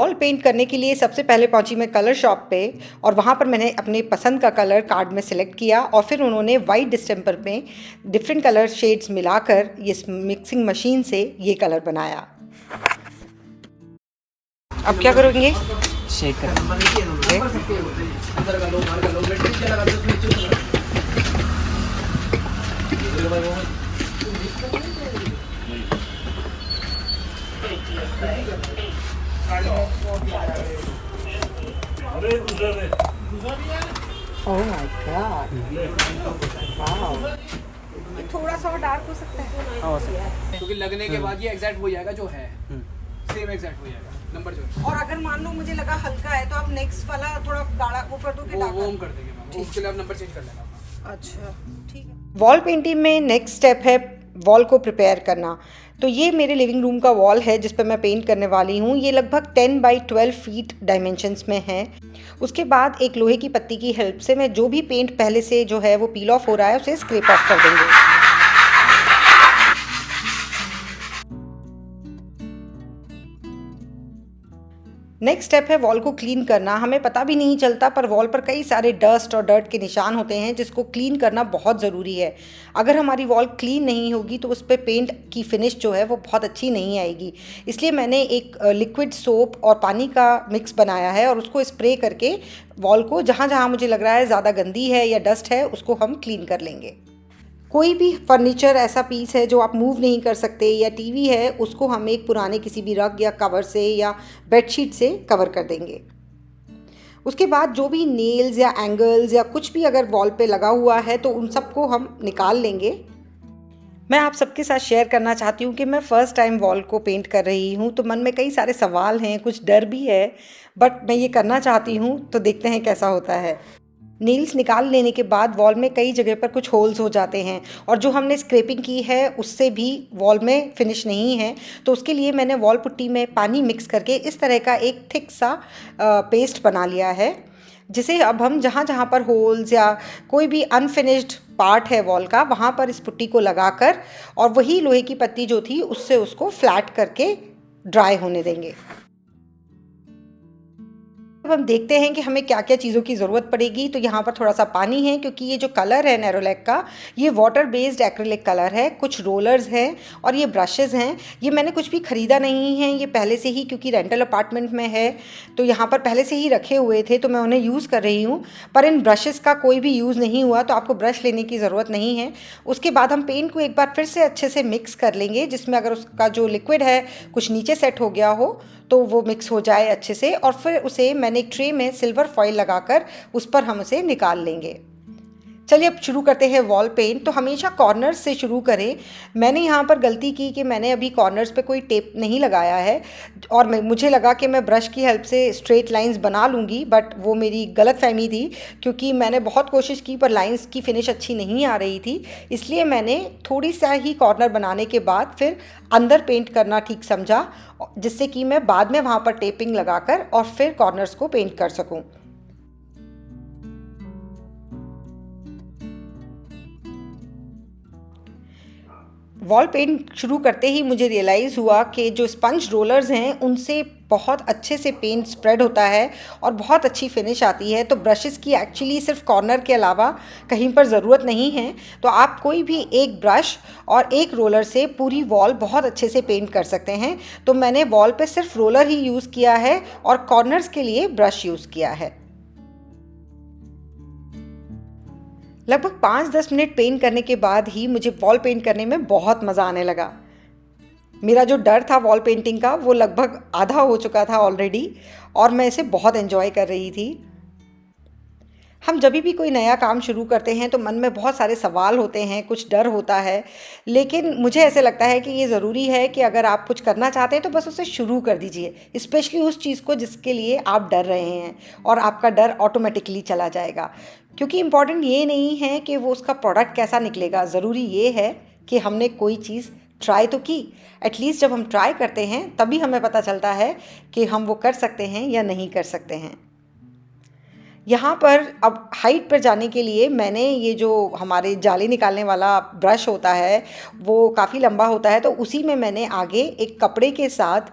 Wall paint करने के लिए सबसे पहले पहुंची मैं कलर शॉप पे और वहाँ पर मैंने अपने पसंद का कलर कार्ड में सिलेक्ट किया और फिर उन्होंने वाइट डिस्टेम्पर में डिफरेंट कलर शेड्स मिलाकर ये मिक्सिंग मशीन से ये कलर बनाया। अब क्या करोगे? शेक करेंगे। ओह माय गॉड, वाओ, थोड़ा सा और डार्क हो सकता है क्योंकि लगने के बाद ये एग्जैक्ट हो जाएगा जो है, सेम एग्जैक्ट हो जाएगा नंबर जो है। और अगर मान लो मुझे लगा हल्का है तो आप नेक्स्ट वाला थोड़ा गाढ़ा वो कर दोगे? वो हम कर देंगे मैम, उसके लिए आप नंबर चेंज कर लेना अपना। अच्छा ठीक है। वॉल पेंटिंग में नेक्स्ट स्टेप है वॉल को प्रिपेयर करना। तो ये मेरे लिविंग रूम का वॉल है जिस पर मैं पेंट करने वाली हूँ। ये लगभग 10 बाई 12 फीट डायमेंशंस में है। उसके बाद एक लोहे की पत्ती की हेल्प से मैं जो भी पेंट पहले से जो है वो पील ऑफ हो रहा है उसे स्क्रैप ऑफ कर देंगे। नेक्स्ट स्टेप है वॉल को क्लीन करना। हमें पता भी नहीं चलता पर वॉल पर कई सारे डस्ट और डर्ट के निशान होते हैं जिसको क्लीन करना बहुत ज़रूरी है। अगर हमारी वॉल क्लीन नहीं होगी तो उस पर पेंट की फिनिश जो है वो बहुत अच्छी नहीं आएगी। इसलिए मैंने एक लिक्विड सोप और पानी का मिक्स बनाया है और उसको स्प्रे करके वॉल को जहाँ जहाँ मुझे लग रहा है ज़्यादा गंदी है या डस्ट है उसको हम क्लीन कर लेंगे। कोई भी फर्नीचर ऐसा पीस है जो आप मूव नहीं कर सकते या टीवी है उसको हम एक पुराने किसी भी रग या कवर से या बेडशीट से कवर कर देंगे। उसके बाद जो भी नेल्स या एंगल्स या कुछ भी अगर वॉल पे लगा हुआ है तो उन सबको हम निकाल लेंगे। मैं आप सबके साथ शेयर करना चाहती हूँ कि मैं फ़र्स्ट टाइम वॉल को पेंट कर रही हूँ तो मन में कई सारे सवाल हैं, कुछ डर भी है, बट मैं ये करना चाहती हूँ तो देखते हैं कैसा होता है। नील्स निकाल लेने के बाद वॉल में कई जगह पर कुछ होल्स हो जाते हैं और जो हमने स्क्रैपिंग की है उससे भी वॉल में फिनिश नहीं है। तो उसके लिए मैंने वॉल पुट्टी में पानी मिक्स करके इस तरह का एक थिक सा पेस्ट बना लिया है जिसे अब हम जहाँ जहाँ पर होल्स या कोई भी अनफिनिश्ड पार्ट है वॉल का वहाँ पर इस पुट्टी को लगाकर और वही लोहे की पत्ती जो थी उससे उसको फ्लैट करके ड्राई होने देंगे। अब हम देखते हैं कि हमें क्या क्या चीज़ों की ज़रूरत पड़ेगी। तो यहाँ पर थोड़ा सा पानी है क्योंकि ये जो कलर है नेरोलैक का ये वाटर बेस्ड एक्रिलिक कलर है। कुछ रोलर्स हैं और ये ब्रशेज़ हैं। ये मैंने कुछ भी ख़रीदा नहीं है, ये पहले से ही क्योंकि रेंटल अपार्टमेंट में है तो यहाँ पर पहले से ही रखे हुए थे तो मैं उन्हें यूज़ कर रही हूँ। पर इन ब्रशेज़ का कोई भी यूज़ नहीं हुआ तो आपको ब्रश लेने की ज़रूरत नहीं है। उसके बाद हम पेंट को एक बार फिर से अच्छे से मिक्स कर लेंगे जिसमें अगर उसका जो लिक्विड है कुछ नीचे सेट हो गया हो तो वो मिक्स हो जाए अच्छे से और फिर उसे मैंने एक ट्रे में सिल्वर फॉइल लगाकर उस पर हम उसे निकाल लेंगे। चलिए अब शुरू करते हैं वॉल पेंट। तो हमेशा कॉर्नर्स से शुरू करें। मैंने यहाँ पर गलती की कि मैंने अभी कॉर्नर्स पे कोई टेप नहीं लगाया है और मुझे लगा कि मैं ब्रश की हेल्प से स्ट्रेट लाइंस बना लूँगी, बट वो मेरी गलतफहमी थी क्योंकि मैंने बहुत कोशिश की पर लाइंस की फिनिश अच्छी नहीं आ रही थी। इसलिए मैंने थोड़ी सा ही कॉर्नर बनाने के बाद फिर अंदर पेंट करना ठीक समझा जिससे कि मैं बाद में वहाँ पर टेपिंग लगाकर और फिर कॉर्नर्स को पेंट कर सकूँ। वॉल पेंट शुरू करते ही मुझे रियलाइज़ हुआ कि जो स्पंज रोलर्स हैं उनसे बहुत अच्छे से पेंट स्प्रेड होता है और बहुत अच्छी फिनिश आती है। तो ब्रशेज़ की एक्चुअली सिर्फ कॉर्नर के अलावा कहीं पर ज़रूरत नहीं है। तो आप कोई भी एक ब्रश और एक रोलर से पूरी वॉल बहुत अच्छे से पेंट कर सकते हैं। तो मैंने वॉल पे सिर्फ रोलर ही यूज़ किया है और कॉर्नर्स के लिए ब्रश यूज़ किया है। लगभग 5-10 मिनट पेंट करने के बाद ही मुझे वॉल पेंट करने में बहुत मज़ा आने लगा। मेरा जो डर था वॉल पेंटिंग का वो लगभग आधा हो चुका था ऑलरेडी और मैं इसे बहुत एंजॉय कर रही थी। हम जब भी कोई नया काम शुरू करते हैं तो मन में बहुत सारे सवाल होते हैं, कुछ डर होता है, लेकिन मुझे ऐसे लगता है कि ये ज़रूरी है कि अगर आप कुछ करना चाहते हैं तो बस उसे शुरू कर दीजिए, स्पेशली उस चीज़ को जिसके लिए आप डर रहे हैं और आपका डर ऑटोमेटिकली चला जाएगा। क्योंकि इम्पॉर्टेंट ये नहीं है कि वो उसका प्रोडक्ट कैसा निकलेगा, ज़रूरी ये है कि हमने कोई चीज़ ट्राई तो की। एटलीस्ट जब हम ट्राई करते हैं तभी हमें पता चलता है कि हम वो कर सकते हैं या नहीं कर सकते हैं। यहाँ पर अब हाइट पर जाने के लिए मैंने ये जो हमारे जाली निकालने वाला ब्रश होता है वो काफ़ी लंबा होता है, तो उसी में मैंने आगे एक कपड़े के साथ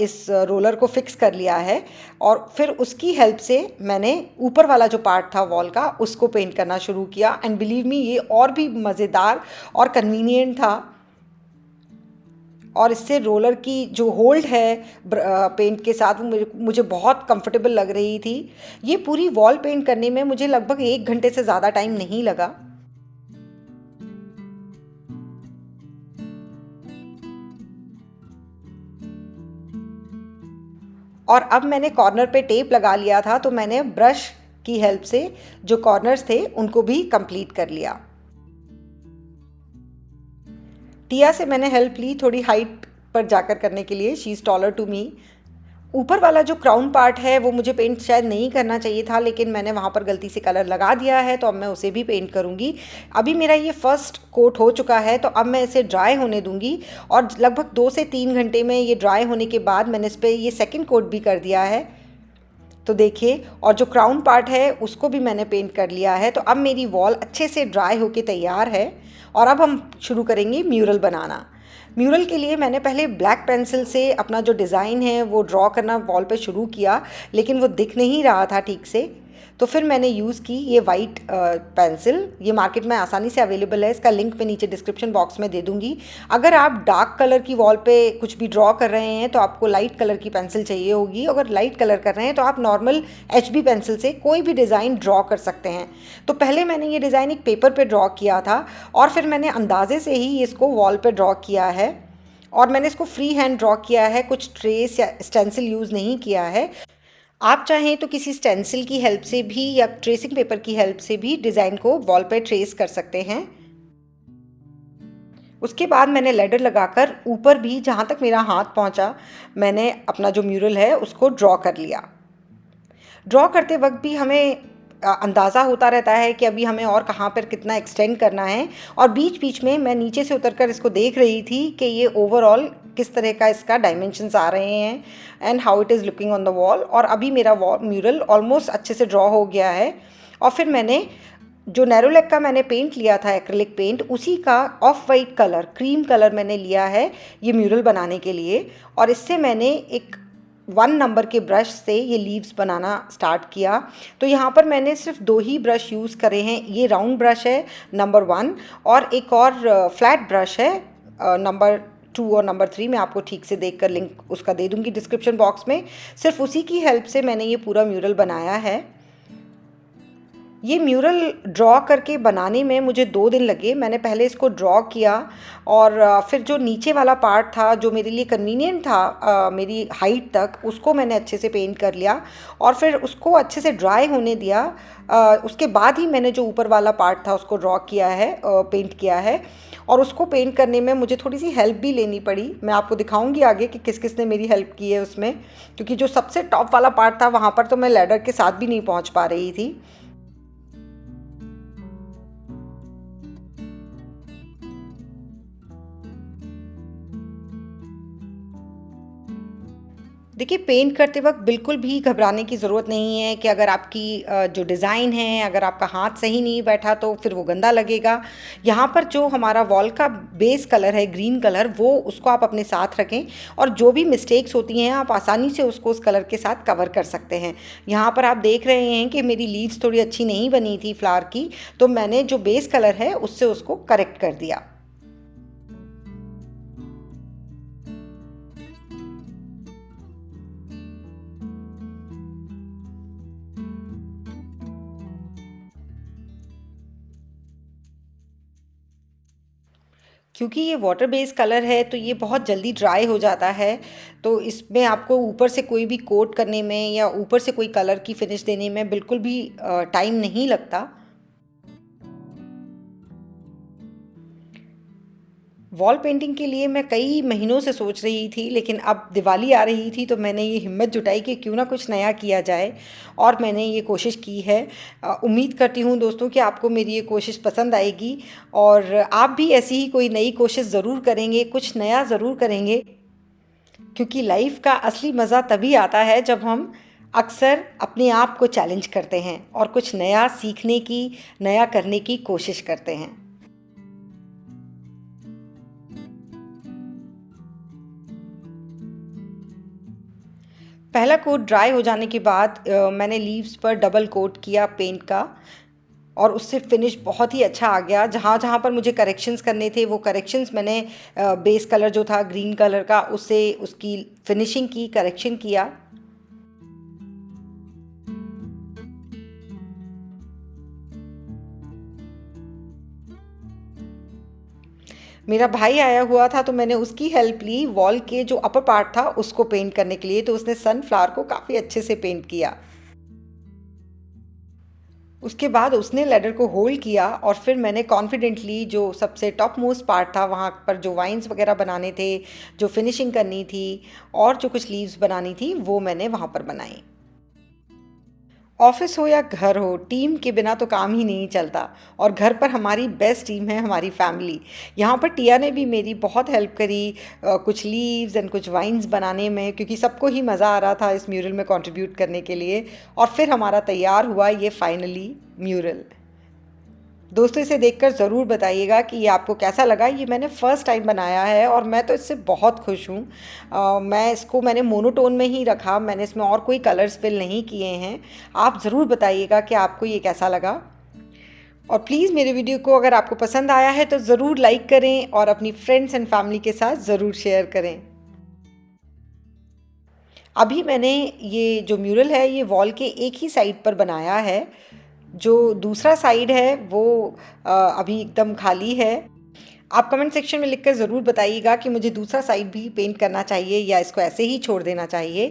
इस रोलर को फिक्स कर लिया है और फिर उसकी हेल्प से मैंने ऊपर वाला जो पार्ट था वॉल का उसको पेंट करना शुरू किया। एंड बिलीव मी, ये और भी मज़ेदार और कन्वीनियंट था। और इससे रोलर की जो होल्ड है पेंट के साथ वो मुझे बहुत कंफर्टेबल लग रही थी। ये पूरी वॉल पेंट करने में मुझे लगभग 1 घंटे से ज़्यादा टाइम नहीं लगा। और अब मैंने कॉर्नर पे टेप लगा लिया था, तो मैंने ब्रश की हेल्प से जो कॉर्नर्स थे उनको भी कंप्लीट कर लिया। टिया से मैंने हेल्प ली थोड़ी हाइट पर जाकर करने के लिए, she is taller to me. ऊपर वाला जो क्राउन पार्ट है वो मुझे पेंट शायद नहीं करना चाहिए था, लेकिन मैंने वहाँ पर गलती से कलर लगा दिया है, तो अब मैं उसे भी पेंट करूँगी। अभी मेरा ये फर्स्ट कोट हो चुका है, तो अब मैं इसे ड्राई होने दूँगी और लगभग 2 से 3 घंटे में ये ड्राई होने के बाद मैंने इस पर ये सेकेंड कोट भी कर दिया है। तो देखिए, और जो क्राउन पार्ट है उसको भी मैंने पेंट कर लिया है। तो अब मेरी वॉल अच्छे से ड्राई होके तैयार है और अब हम शुरू करेंगे म्यूरल बनाना। म्यूरल के लिए मैंने पहले ब्लैक पेंसिल से अपना जो डिज़ाइन है वो ड्रॉ करना वॉल पे शुरू किया, लेकिन वो दिख नहीं रहा था ठीक से। तो फिर मैंने यूज़ की ये वाइट पेंसिल। ये मार्केट में आसानी से अवेलेबल है, इसका लिंक मैं नीचे डिस्क्रिप्शन बॉक्स में दे दूँगी। अगर आप डार्क कलर की वॉल पे कुछ भी ड्रॉ कर रहे हैं तो आपको लाइट कलर की पेंसिल चाहिए होगी। अगर लाइट कलर कर रहे हैं तो आप नॉर्मल HB पेंसिल से कोई भी डिज़ाइन ड्रॉ कर सकते हैं। तो पहले मैंने ये डिज़ाइन एक पेपर पर ड्रॉ किया था और फिर मैंने अंदाजे से ही इसको वॉल पर ड्रॉ किया है और मैंने इसको फ्री हैंड ड्रॉ किया है, कुछ ट्रेस या स्टेंसिल यूज़ नहीं किया है। आप चाहें तो किसी स्टेंसिल की हेल्प से भी या ट्रेसिंग पेपर की हेल्प से भी डिज़ाइन को वॉल पर ट्रेस कर सकते हैं। उसके बाद मैंने लेडर लगाकर ऊपर भी जहाँ तक मेरा हाथ पहुँचा मैंने अपना जो म्यूरल है उसको ड्रॉ कर लिया। ड्रॉ करते वक्त भी हमें अंदाज़ा होता रहता है कि अभी हमें और कहाँ पर कितना एक्सटेंड करना है, और बीच बीच में मैं नीचे से उतरकर इसको देख रही थी कि ये ओवरऑल किस तरह का इसका डायमेंशंस आ रहे हैं and how it is looking on the wall. और अभी मेरा म्यूरल ऑलमोस्ट अच्छे से ड्रॉ हो गया है। और फिर मैंने जो नैरो लेग का मैंने पेंट लिया था एक्रिलिक पेंट, उसी का of white colour cream colour मैंने लिया है ये म्यूरल बनाने के लिए। और इससे मैंने एक 1 नंबर के ब्रश से ये लीव्स बनाना स्टार्ट किया। तो यहाँ पर मैंने सिर्फ 2 ही ब्रश यूज़ करे हैं। ये राउंड ब्रश है नंबर 1 और एक और फ्लैट ब्रश है नंबर 2 और नंबर 3। मैं आपको ठीक से देखकर लिंक उसका दे दूँगी डिस्क्रिप्शन बॉक्स में। सिर्फ उसी की हेल्प से मैंने ये पूरा म्यूरल बनाया है। ये म्यूरल ड्रॉ करके बनाने में मुझे 2 दिन लगे। मैंने पहले इसको ड्रॉ किया और फिर जो नीचे वाला पार्ट था जो मेरे लिए कन्वीनियंट था मेरी हाइट तक, उसको मैंने अच्छे से पेंट कर लिया और फिर उसको अच्छे से ड्राई होने दिया। उसके बाद ही मैंने जो ऊपर वाला पार्ट था उसको ड्रॉ किया है, पेंट किया है। और उसको पेंट करने में मुझे थोड़ी सी हेल्प भी लेनी पड़ी। मैं आपको दिखाऊंगी आगे कि किस किस ने मेरी हेल्प की है उसमें, क्योंकि जो सबसे टॉप वाला पार्ट था वहाँ पर तो मैं लैडर के साथ भी नहीं पहुँच पा रही थी। देखिए, पेंट करते वक्त बिल्कुल भी घबराने की ज़रूरत नहीं है कि अगर आपकी जो डिज़ाइन है, अगर आपका हाथ सही नहीं बैठा तो फिर वो गंदा लगेगा। यहाँ पर जो हमारा वॉल का बेस कलर है ग्रीन कलर, वो उसको आप अपने साथ रखें और जो भी मिस्टेक्स होती हैं आप आसानी से उसको उस कलर के साथ कवर कर सकते हैं। यहाँ पर आप देख रहे हैं कि मेरी लीव्स थोड़ी अच्छी नहीं बनी थी फ्लावर की, तो मैंने जो बेस कलर है उससे उसको करेक्ट कर दिया। क्योंकि ये वाटर बेस्ड कलर है तो ये बहुत जल्दी ड्राई हो जाता है, तो इसमें आपको ऊपर से कोई भी कोट करने में या ऊपर से कोई कलर की फिनिश देने में बिल्कुल भी टाइम नहीं लगता। वॉल पेंटिंग के लिए मैं कई महीनों से सोच रही थी, लेकिन अब दिवाली आ रही थी तो मैंने ये हिम्मत जुटाई कि क्यों ना कुछ नया किया जाए और मैंने ये कोशिश की है। उम्मीद करती हूँ दोस्तों कि आपको मेरी ये कोशिश पसंद आएगी और आप भी ऐसी ही कोई नई कोशिश ज़रूर करेंगे, कुछ नया ज़रूर करेंगे, क्योंकि लाइफ का असली मज़ा तभी आता है जब हम अक्सर अपने आप को चैलेंज करते हैं और कुछ नया सीखने की, नया करने की कोशिश करते हैं। पहला कोट ड्राई हो जाने के बाद मैंने लीव्स पर डबल कोट किया पेंट का और उससे फिनिश बहुत ही अच्छा आ गया। जहाँ जहाँ पर मुझे करेक्शंस करने थे वो करेक्शंस मैंने बेस कलर जो था ग्रीन कलर का उससे उसकी फिनिशिंग की, करेक्शन किया। मेरा भाई आया हुआ था तो मैंने उसकी हेल्प ली वॉल के जो अपर पार्ट था उसको पेंट करने के लिए, तो उसने सनफ्लावर को काफ़ी अच्छे से पेंट किया। उसके बाद उसने लैडर को होल्ड किया और फिर मैंने कॉन्फिडेंटली जो सबसे टॉप मोस्ट पार्ट था वहाँ पर जो वाइन्स वगैरह बनाने थे, जो फिनिशिंग करनी थी और जो कुछ लीव्स बनानी थी वो मैंने वहाँ पर बनाई। ऑफिस हो या घर हो, टीम के बिना तो काम ही नहीं चलता और घर पर हमारी बेस्ट टीम है हमारी फैमिली। यहाँ पर टिया ने भी मेरी बहुत हेल्प करी कुछ लीव्स एंड कुछ वाइन्स बनाने में, क्योंकि सबको ही मज़ा आ रहा था इस म्यूरल में कंट्रीब्यूट करने के लिए। और फिर हमारा तैयार हुआ ये फाइनली म्यूरल। दोस्तों इसे देखकर ज़रूर बताइएगा कि ये आपको कैसा लगा। ये मैंने फ़र्स्ट टाइम बनाया है और मैं तो इससे बहुत खुश हूँ। मैंने मोनोटोन में ही रखा, मैंने इसमें और कोई कलर्स फिल नहीं किए हैं। आप ज़रूर बताइएगा कि आपको ये कैसा लगा। और प्लीज़ मेरे वीडियो को अगर आपको पसंद आया है तो ज़रूर लाइक करें और अपनी फ्रेंड्स एंड फैमिली के साथ ज़रूर शेयर करें। अभी मैंने ये जो म्यूरल है ये वॉल के एक ही साइड पर बनाया है, जो दूसरा साइड है वो अभी एकदम खाली है। आप कमेंट सेक्शन में लिखकर ज़रूर बताइएगा कि मुझे दूसरा साइड भी पेंट करना चाहिए या इसको ऐसे ही छोड़ देना चाहिए।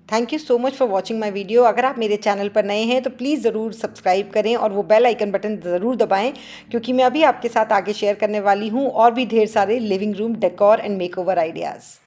Thank you so much for watching my video. अगर आप मेरे चैनल पर नए हैं तो प्लीज़ ज़रूर सब्सक्राइब करें और वो बेल आइकन बटन ज़रूर दबाएं, क्योंकि मैं अभी आपके साथ आगे शेयर करने वाली हूँ और भी ढेर सारे living room decor and makeover ideas.